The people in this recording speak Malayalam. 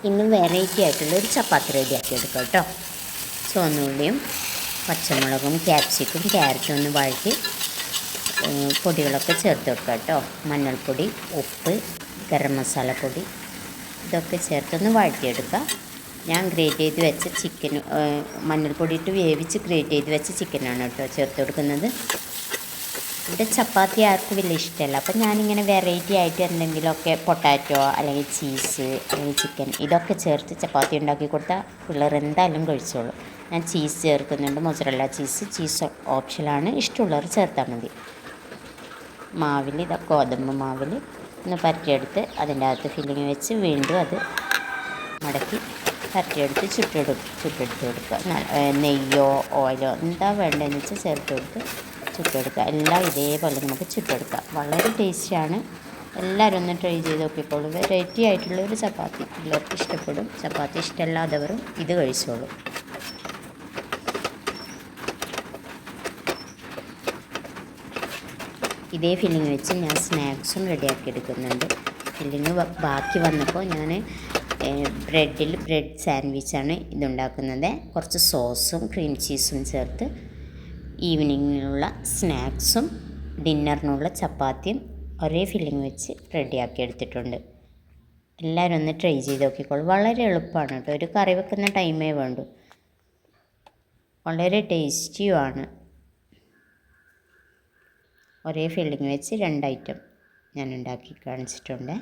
ഇന്നും വെറൈറ്റി ആയിട്ടുള്ള ഒരു ചപ്പാത്തി റെഡിയാക്കി എടുക്കാം കേട്ടോ. ചുവന്നുള്ളിയും പച്ചമുളകും ക്യാപ്സിക്കും ക്യാരറ്റും ഒന്ന് വഴറ്റി പൊടികളൊക്കെ ചേർത്ത് വെക്കുക കേട്ടോ. മഞ്ഞൾപ്പൊടി, ഉപ്പ്, ഗരം മസാലപ്പൊടി ഇതൊക്കെ ചേർത്തൊന്ന് വഴറ്റിയെടുക്കുക. ഞാൻ ഗ്രേറ്റ് ചെയ്ത് വെച്ച ചിക്കൻ, മഞ്ഞൾപ്പൊടി ഇട്ട് വേവിച്ച് ഗ്രേറ്റ് ചെയ്ത് വെച്ച ചിക്കനാണ് കേട്ടോ ചേർത്ത് കൊടുക്കുന്നത്. ഇവിടെ ചപ്പാത്തി ആർക്കും വലിയ ഇഷ്ടമല്ല, അപ്പം ഞാനിങ്ങനെ വെറൈറ്റി ആയിട്ട് എന്തെങ്കിലുമൊക്കെ പൊട്ടാറ്റോ അല്ലെങ്കിൽ ചീസ് അല്ലെങ്കിൽ ചിക്കൻ ഇതൊക്കെ ചേർത്ത് ചപ്പാത്തി ഉണ്ടാക്കി കൊടുത്താൽ പിള്ളേർ എന്തായാലും കഴിച്ചോളൂ. ഞാൻ ചീസ് ചേർക്കുന്നുണ്ട്, മൊസറല്ല ചീസ് ഓപ്ഷനാണ്, ഇഷ്ടമുള്ളവർ ചേർത്താൽ മതി. മാവിൽ ഗോതമ്പ് മാവിൽ ഒന്ന് പരത്തിയെടുത്ത് അതിൻ്റെ അകത്ത് ഫില്ലിങ് വെച്ച് വീണ്ടും അത് മടക്കി പരത്തിയെടുത്ത് ചുട്ടെടുത്ത് കൊടുക്കുക. നെയ്യോ ഓയിലോ എന്താ വേണ്ടതെന്ന് വെച്ചാൽ ചേർത്ത് കൊടുത്ത് ചുട്ടെടുക്കുക. എല്ലാം ഇതേപോലെ നമുക്ക് ചുട്ടെടുക്കാം. വളരെ ടേസ്റ്റിയാണ്. എല്ലാവരും ഒന്ന് ട്രൈ ചെയ്ത് നോക്കിക്കോളൂ. വെറൈറ്റി ആയിട്ടുള്ളൊരു ചപ്പാത്തി പിള്ളേർക്ക് ഇഷ്ടപ്പെടും. ചപ്പാത്തി ഇഷ്ടമല്ലാത്തവരും ഇത് കഴിച്ചോളൂ. ഇതേ ഫില്ലിങ് വെച്ച് ഞാൻ സ്നാക്സും റെഡിയാക്കി എടുക്കുന്നുണ്ട്. ഫില്ലിങ് ബാക്കി വന്നപ്പോൾ ഞാൻ ബ്രെഡ് സാൻഡ്വിച്ചാണ് ഇതുണ്ടാക്കുന്നത്. കുറച്ച് സോസും ക്രീം ചീസും ചേർത്ത് ഈവനിങ്ങിനുള്ള സ്നാക്സും ഡിന്നറിനുള്ള ചപ്പാത്തിയും ഒരേ ഫില്ലിങ് വെച്ച് റെഡിയാക്കി എടുത്തിട്ടുണ്ട്. എല്ലാവരും ഒന്ന് ട്രൈ ചെയ്ത് നോക്കിക്കോളൂ. വളരെ എളുപ്പമാണ് കേട്ടോ. ഒരു കറി വെക്കുന്ന ടൈമേ വേണ്ടൂ. വളരെ ടേസ്റ്റിയുമാണ്. ഒരേ ഫില്ലിങ് വെച്ച് 2 ഐറ്റം ഞാൻ ഉണ്ടാക്കി കാണിച്ചിട്ടുണ്ട്.